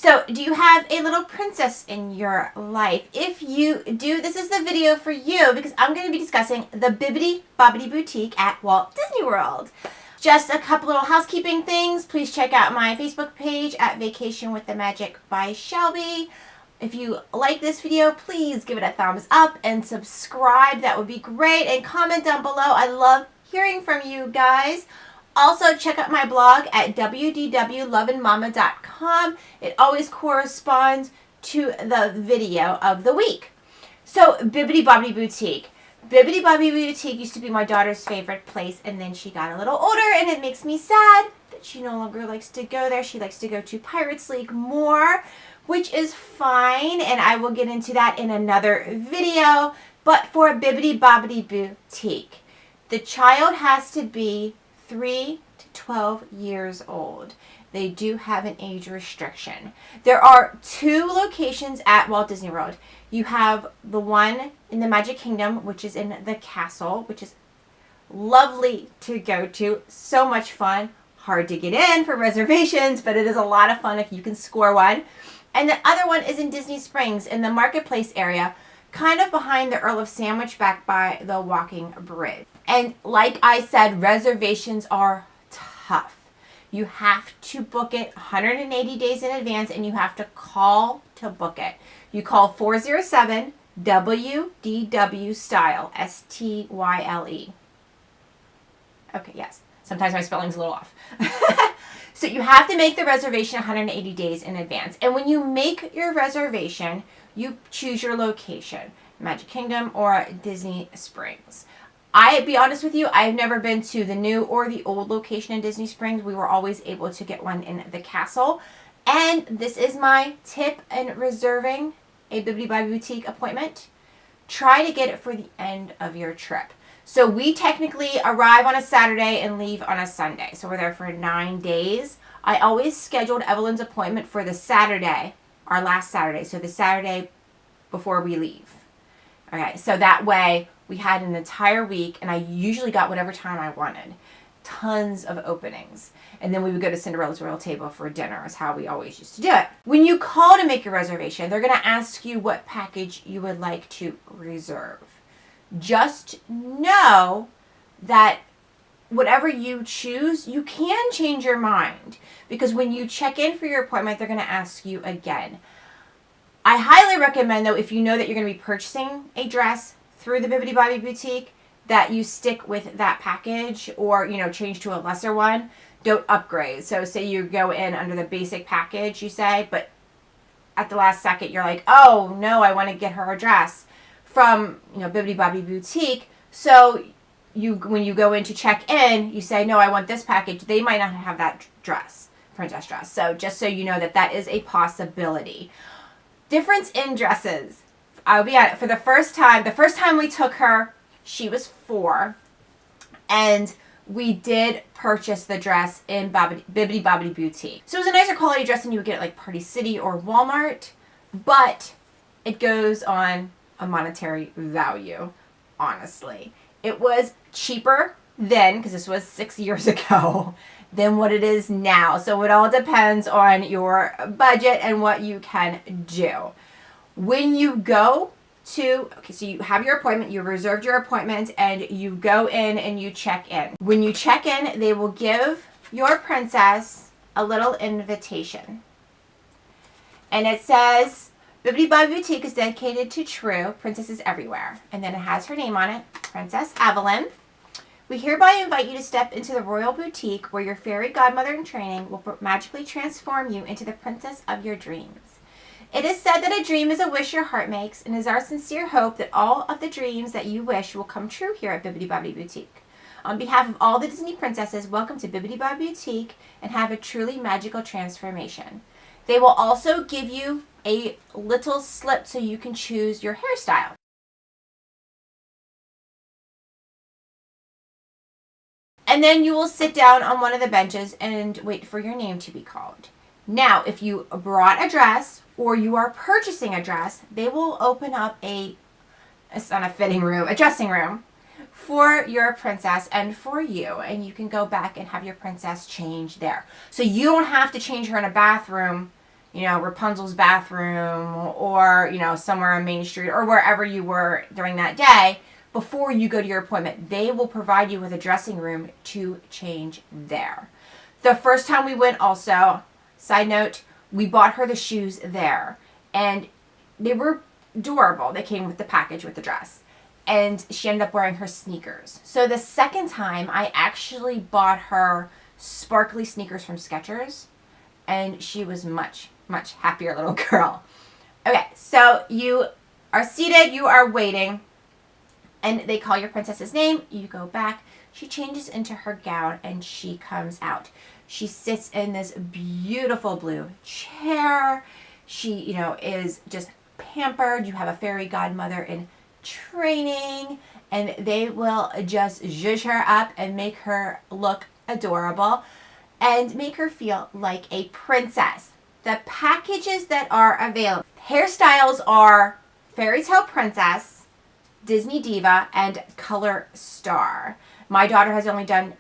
So, do you have a little princess in your life? If you do, this is the video for you because I'm going to be discussing the Bibbidi Bobbidi Boutique at Walt Disney World. Just a couple little housekeeping things. Please check out my Facebook page at Vacation with the Magic by Shelby. If you like this video, please give it a thumbs up and subscribe. That would be great. And comment down below. I love hearing from you guys. Also, check out my blog at www.loveandmama.com. It always corresponds to the video of the week. So, Bibbidi Bobbidi Boutique. Bibbidi Bobbidi Boutique used to be my daughter's favorite place, and then she got a little older, and it makes me sad that she no longer likes to go there. She likes to go to Pirates League more, which is fine, and I will get into that in another video. But for Bibbidi Bobbidi Boutique, the child has to be 3 to 12 years old. They do have an age restriction. There are 2 locations at Walt Disney World. You have the one in the Magic Kingdom, which is in the castle, which is lovely to go to. So much fun. Hard to get in for reservations, but it is a lot of fun if you can score one. And the other one is in Disney Springs in the marketplace area, kind of behind the Earl of Sandwich back by the walking bridge. And like I said, reservations are tough. You have to book it 180 days in advance, and you have to call to book it. You call 407 WDW Style, STYLE. Okay, yes. Sometimes my spelling's a little off. So you have to make the reservation 180 days in advance. And when you make your reservation, you choose your location, Magic Kingdom or Disney Springs. I'll be honest with you, I've never been to the new or the old location in Disney Springs. We were always able to get one in the castle. And this is my tip in reserving a Bibbidi Bobbidi Boutique appointment. Try to get it for the end of your trip. So we technically arrive on a Saturday and leave on a Sunday. So we're there for 9 days. I always scheduled Evelyn's appointment for the Saturday, our last Saturday. So the Saturday before we leave. Okay, so that way we had an entire week, and I usually got whatever time I wanted. Tons of openings. And then we would go to Cinderella's Royal Table for dinner is how we always used to do it. When you call to make your reservation, they're going to ask you what package you would like to reserve. Just know that whatever you choose, you can change your mind. Because when you check in for your appointment, they're going to ask you again. I highly recommend, though, if you know that you're going to be purchasing a dress through the Bibbidi Bobbidi Boutique, that you stick with that package or, change to a lesser one. Don't upgrade. So say you go in under the basic package, you say, but at the last second, you're like, oh, no, I want to get her a dress from, Bibbidi Bobbidi Boutique. So when you go in to check in, you say, no, I want this package. They might not have that dress, princess dress. So just so you know that is a possibility. Difference in dresses. I'll be at it for the first time we took her, she was 4, and we did purchase the dress in Bibbidi Bobbidi Boutique. So it was a nicer quality dress than you would get at like Party City or Walmart, but it goes on a monetary value, honestly. It was cheaper then, because this was 6 years ago, than what it is now. So it all depends on your budget and what you can do. When you go so you have your appointment, you reserved your appointment, and you go in and you check in. When you check in, they will give your princess a little invitation. And it says, Bibbidi Bobbidi Boutique is dedicated to true princesses everywhere. And then it has her name on it, Princess Evelyn. We hereby invite you to step into the Royal Boutique where your fairy godmother in training will magically transform you into the princess of your dreams. It is said that a dream is a wish your heart makes, and it is our sincere hope that all of the dreams that you wish will come true here at Bibbidi Bobbidi Boutique. On behalf of all the Disney princesses, welcome to Bibbidi Bobbidi Boutique and have a truly magical transformation. They will also give you a little slip so you can choose your hairstyle. And then you will sit down on one of the benches and wait for your name to be called. Now, if you brought a dress or you are purchasing a dress, they will open up it's not a fitting room, a dressing room for your princess and for you. And you can go back and have your princess change there. So you don't have to change her in a bathroom, Rapunzel's bathroom or, somewhere on Main Street or wherever you were during that day, before you go to your appointment, they will provide you with a dressing room to change there. The first time we went also, side note, we bought her the shoes there. And they were adorable. They came with the package with the dress. And she ended up wearing her sneakers. So the second time, I actually bought her sparkly sneakers from Skechers. And she was much, much happier little girl. Okay, so you are seated, you are waiting. And they call your princess's name. You go back. She changes into her gown and she comes out. She sits in this beautiful blue chair. She, is just pampered. You have a fairy godmother in training, and they will just zhuzh her up and make her look adorable and make her feel like a princess. The packages that are available, hairstyles are Fairy Tale Princess, Disney Diva, and Color Star. My daughter has only done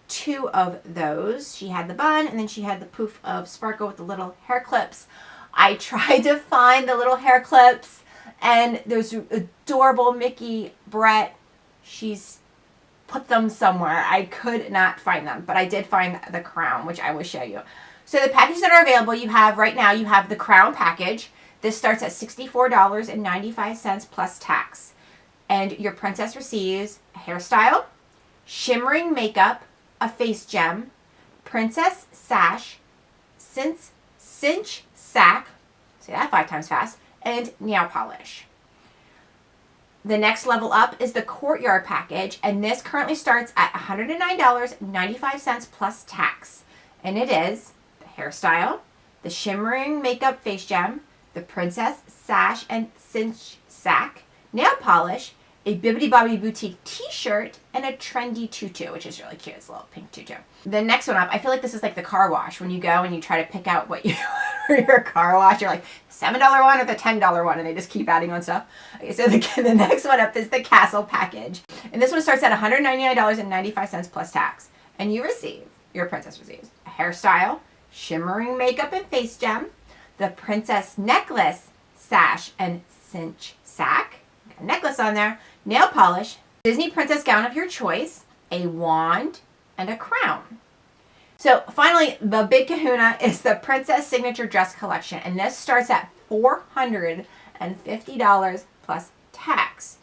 2 of those. She had the bun, and then she had the poof of sparkle with the little hair clips. I tried to find the little hair clips, and there's adorable Mickey Brett. She's put them somewhere. I could not find them, but I did find the crown, which I will show you. So the packages that are available, you have right now, you have the crown package. This starts at $64.95 plus tax. And your princess receives a hairstyle, shimmering makeup, a face gem, princess sash, cinch sack, say that 5 times fast, and nail polish. The next level up is the courtyard package, and this currently starts at $109.95 plus tax. And it is the hairstyle, the shimmering makeup face gem, the princess sash and cinch sack, nail polish, a Bibbidi Bobbidi boutique t-shirt, and a trendy tutu, which is really cute. It's a little pink tutu. The next one up, I feel like this is like the car wash. When you go and you try to pick out what you want for your car wash, you're like, $7 one or the $10 one, and they just keep adding on stuff. Okay, so the next one up is the castle package. And this one starts at $199.95 plus tax. And your princess receives a hairstyle, shimmering makeup and face gem, the princess necklace, sash, and cinch sack. Got a necklace on there. Nail polish, Disney princess gown of your choice, a wand, and a crown. So finally, the big kahuna is the princess signature dress collection, and this starts at $450 plus tax.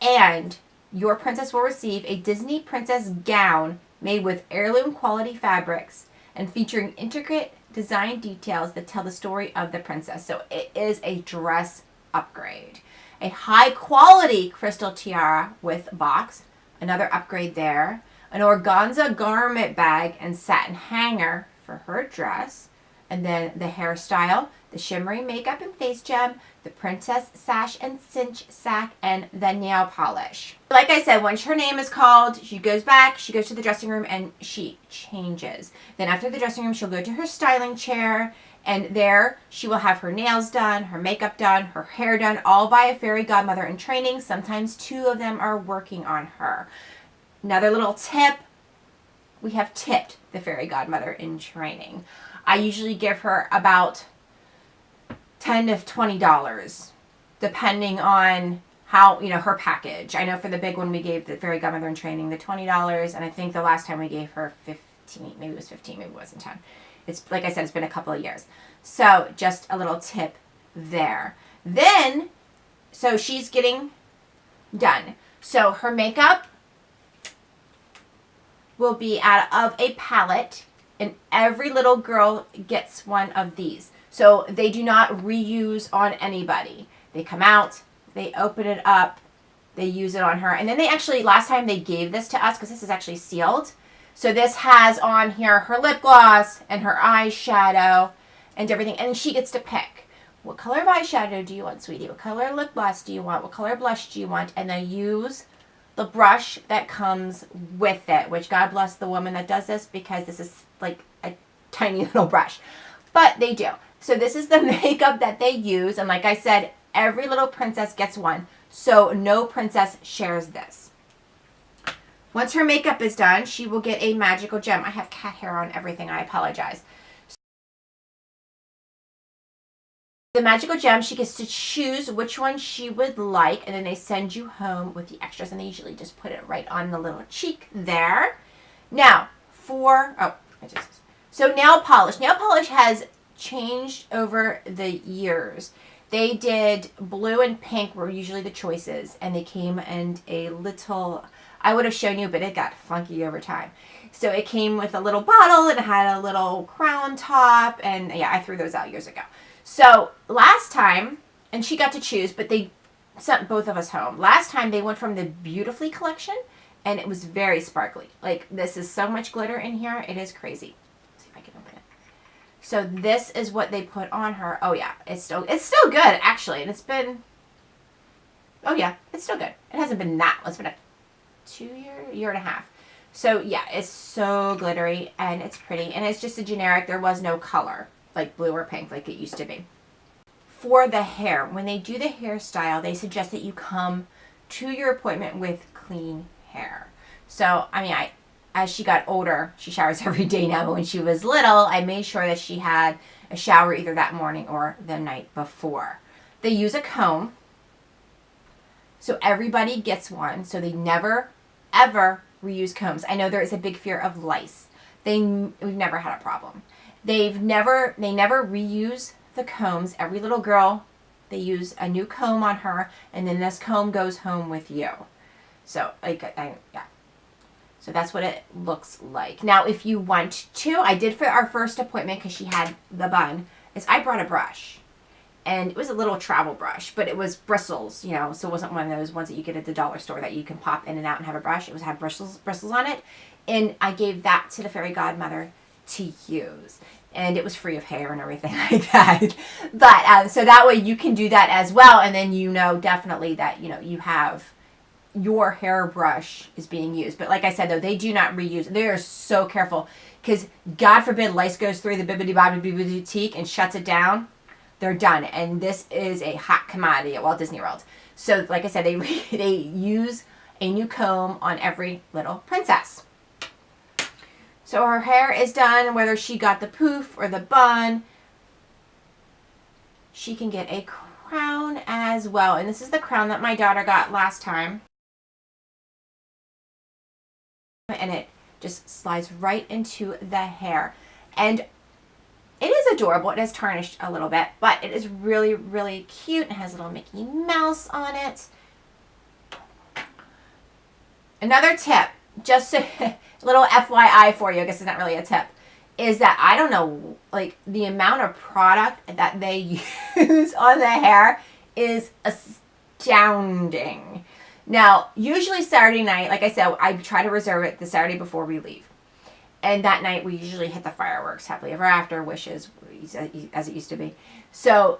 And your princess will receive a Disney princess gown made with heirloom quality fabrics and featuring intricate design details that tell the story of the princess. So it is a dress upgrade. A high quality crystal tiara with box, another upgrade there. An organza garment bag and satin hanger for her dress. And then the hairstyle, the shimmering makeup and face gem, the princess sash and cinch sack, and the nail polish. Like I said, once her name is called, she goes back, she goes to the dressing room, and she changes. Then after the dressing room, she'll go to her styling chair, and there she will have her nails done, her makeup done, her hair done, all by a fairy godmother in training. Sometimes 2 of them are working on her. Another little tip, we have tipped the fairy godmother in training. I usually give her about $10 to $20, depending on how, her package. I know for the big one, we gave the fairy godmother in training the $20, and I think the last time we gave her 15, maybe it was 15, maybe it wasn't 10. It's, like I said, it's been a couple of years. So just a little tip there. Then, so she's getting done. So her makeup will be out of a palette, and every little girl gets one of these. So they do not reuse on anybody. They come out, they open it up, they use it on her. And then they actually, last time they gave this to us, because this is actually sealed. So this has on here her lip gloss and her eyeshadow and everything. And she gets to pick. What color of eyeshadow do you want, sweetie? What color lip gloss do you want? What color blush do you want? And they use the brush that comes with it, which God bless the woman that does this, because this is like a tiny little brush. But they do. So this is the makeup that they use. And like I said, every little princess gets one. So no princess shares this. Once her makeup is done, she will get a magical gem. I have cat hair on everything. I apologize. The magical gem, she gets to choose which one she would like, and then they send you home with the extras, and they usually just put it right on the little cheek there. Now, so nail polish. Nail polish has changed over the years. They did blue and pink were usually the choices, and they came in a little, I would have shown you, but it got funky over time. So it came with a little bottle and it had a little crown top, and yeah, I threw those out years ago. So last time, and she got to choose, but they sent both of us home. Last time they went from the Beautifully collection, and it was very sparkly. Like, this is so much glitter in here, it is crazy. Let's see if I can open it. So this is what they put on her. Oh yeah, it's still good actually, and it's been, oh yeah, it's still good. It hasn't been that, it's been a year and a half. So yeah, it's so glittery and it's pretty, and it's just a generic. There was no color like blue or pink like it used to be. For the hair, when they do the hairstyle, they suggest that you come to your appointment with clean hair. So I mean, as she got older, she showers every day now, but when she was little, I made sure that she had a shower either that morning or the night before. They use a comb, so everybody gets one, so they never ever reuse combs. I know there is a big fear of lice. We've never had a problem. They never reuse the combs. Every little girl, they use a new comb on her, and then this comb goes home with you. So yeah. So that's what it looks like. Now, if you want to, I did for our first appointment because she had the bun, is I brought a brush. And it was a little travel brush, but it was bristles, you know, so it wasn't one of those ones that you get at the dollar store that you can pop in and out and have a brush. It had bristles on it. And I gave that to the fairy godmother to use. And it was free of hair and everything like that. But so that way you can do that as well. And then you know definitely that, you know, you have your hairbrush is being used. But like I said, though, they do not reuse. They are so careful because God forbid lice goes through the Bibbidi Bobbidi boutique and shuts it down. They're done, and this is a hot commodity at Walt Disney World. So, like I said, they use a new comb on every little princess. So her hair is done, whether she got the poof or the bun. She can get a crown as well, and this is the crown that my daughter got last time. And it just slides right into the hair. And it is adorable. It is tarnished a little bit, but it is really, really cute. It has a little Mickey Mouse on it. Another tip, just a little FYI for you, I guess it's not really a tip, is that I don't know, like the amount of product that they use on the hair is astounding. Now, usually Saturday night, like I said, I try to reserve it the Saturday before we leave. And that night, we usually hit the fireworks, happily ever after, wishes, as it used to be. So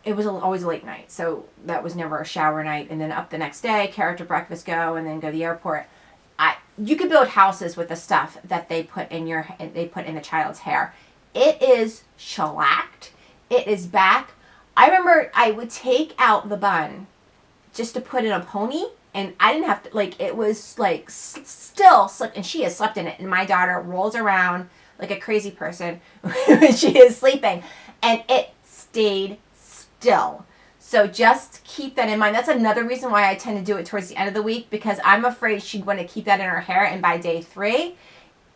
it was always a late night. So that was never a shower night. And then up the next day, character breakfast go, and then go to the airport. You could build houses with the stuff that they put in the child's hair. It is shellacked. It is back. I remember I would take out the bun just to put in a pony. And I didn't have to, like, it was, like, still slept, and she has slept in it. And my daughter rolls around like a crazy person when she is sleeping. And it stayed still. So just keep that in mind. That's another reason why I tend to do it towards the end of the week, because I'm afraid she'd want to keep that in her hair. And by day 3,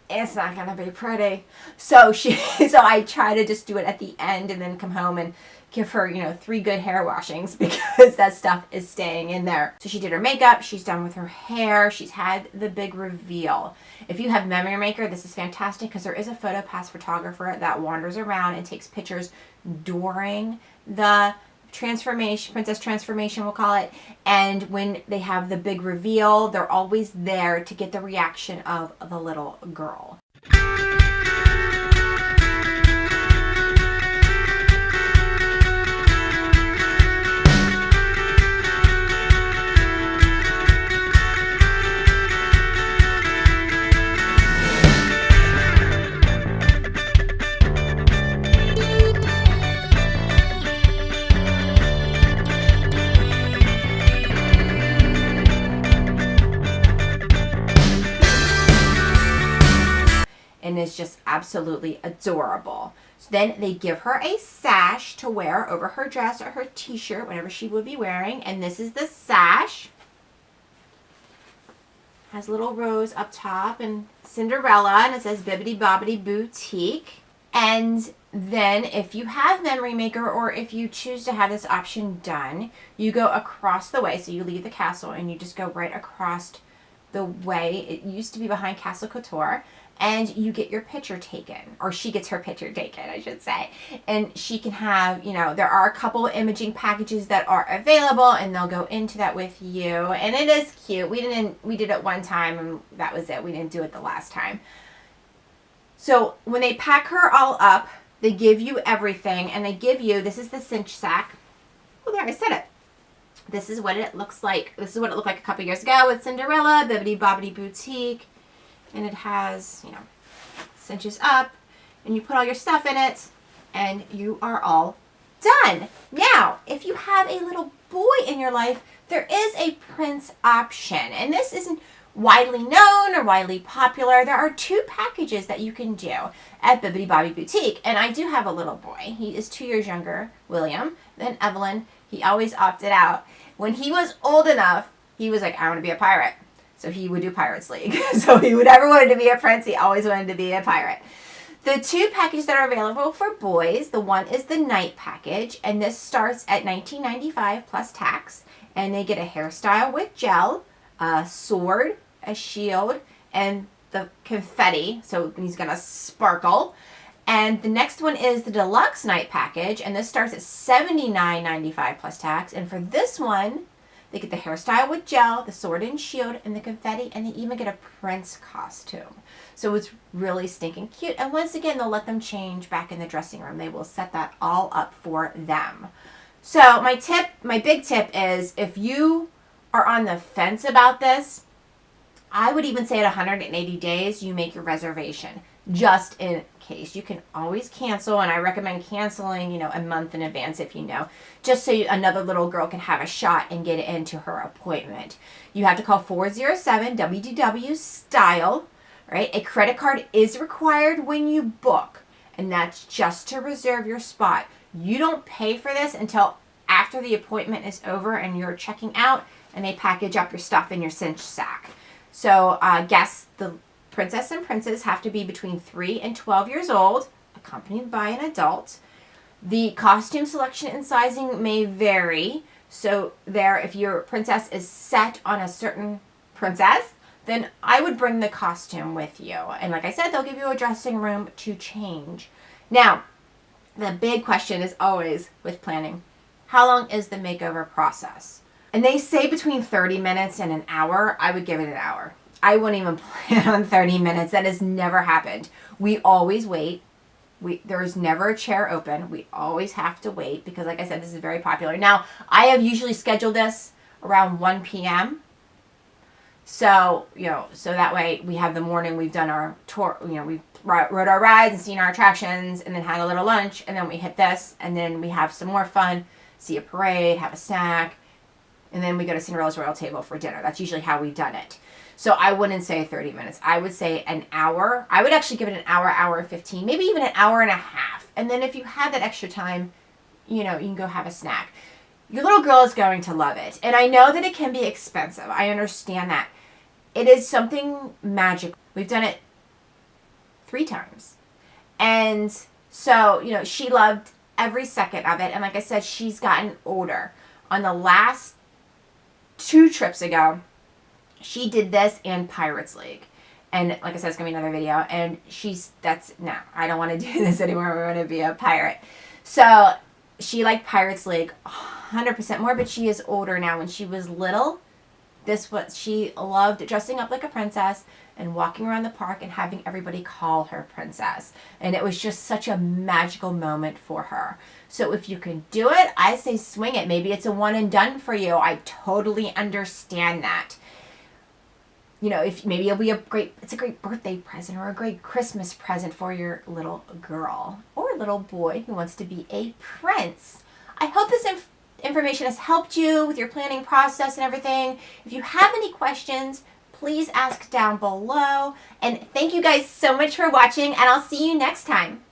it's not going to be pretty. So I try to just do it at the end and then come home and give her, 3 good hair washings because that stuff is staying in there. So she did her makeup. She's done with her hair. She's had the big reveal. If you have Memory Maker, this is fantastic because there is a PhotoPass photographer that wanders around and takes pictures during the transformation, princess transformation, we'll call it. And when they have the big reveal, they're always there to get the reaction of the little girl. absolutely adorable. So then they give her a sash to wear over her dress or her t-shirt, whatever she would be wearing. And this is the sash. Has a little rose up top and Cinderella, and it says Bibbidi Bobbidi Boutique. And then if you have Memory Maker, or if you choose to have this option done, you go across the way. So you leave the castle and you just go right across the way. It used to be behind Castle Couture, and you get your picture taken, or she gets her picture taken, I should say. And she can have, there are a couple imaging packages that are available, and they'll go into that with you. And it is cute. We did it one time, and that was it. We didn't do it the last time. So when they pack her all up, they give you everything, and they give you, this is the cinch sack. Oh, there, I said it. This is what it looks like. This is what it looked like a couple years ago with Cinderella, Bibbidi Bobbidi Boutique. And it has, cinches up, and you put all your stuff in it, and you are all done. Now, if you have a little boy in your life, there is a prince option, and this isn't widely known or widely popular. There are 2 packages that you can do at Bibbidi Bobbidi Boutique, and I do have a little boy. He is 2 years younger, William, than Evelyn. He always opted out. When he was old enough, he was like, I want to be a pirate. So he would do Pirates League. So he would never wanted to be a prince. He always wanted to be a pirate. The 2 packages that are available for boys, the one is the night package, and this starts at $19.95 plus tax. And they get a hairstyle with gel, a sword, a shield, and the confetti. So he's going to sparkle. And the next one is the deluxe night package, and this starts at $79.95 plus tax. And for this one, they get the hairstyle with gel, the sword and shield, and the confetti, and they even get a prince costume. So it's really stinking cute. And once again, they'll let them change back in the dressing room. They will set that all up for them. So my big tip is, if you are on the fence about this, I would even say at 180 days, you make your reservation, just in case. You can always cancel, and I recommend canceling, a month in advance if you know, just so another little girl can have a shot and get into her appointment. You have to call 407-WDW-STYLE, right? A credit card is required when you book, and that's just to reserve your spot. You don't pay for this until after the appointment is over and you're checking out, and they package up your stuff in your cinch sack. So guests, the princess and princes have to be between 3 and 12 years old, accompanied by an adult. The costume selection and sizing may vary. So if your princess is set on a certain princess, then I would bring the costume with you. And like I said, they'll give you a dressing room to change. Now, the big question is always with planning, how long is the makeover process? And they say between 30 minutes and an hour. I would give it an hour. I wouldn't even plan on 30 minutes. That has never happened. We always wait. There's never a chair open. We always have to wait because, like I said, this is very popular. Now, I have usually scheduled this around 1 p.m. So, so that way we have the morning, we've done our tour, we've rode our rides and seen our attractions and then had a little lunch, and then we hit this, and then we have some more fun, see a parade, have a snack, and then we go to Cinderella's Royal Table for dinner. That's usually how we've done it. So I wouldn't say 30 minutes. I would say an hour. I would actually give it an hour, hour and 15, maybe even an hour and a half. And then if you have that extra time, you can go have a snack. Your little girl is going to love it. And I know that it can be expensive. I understand that. It is something magical. We've done it 3 times. And so, she loved every second of it. And like I said, she's gotten older. On the last 2 trips ago, she did this and Pirates League. And like I said, it's going to be another video. And no, I don't want to do this anymore. We want to be a pirate. So she liked Pirates League 100% more, but she is older now. When she was little, she loved dressing up like a princess and walking around the park and having everybody call her princess. And it was just such a magical moment for her. So if you can do it, I say swing it. Maybe it's a one and done for you. I totally understand that. If maybe it's a great birthday present or a great Christmas present for your little girl or little boy who wants to be a prince. I hope this information has helped you with your planning process and everything. If you have any questions, please ask down below. And thank you guys so much for watching, and I'll see you next time.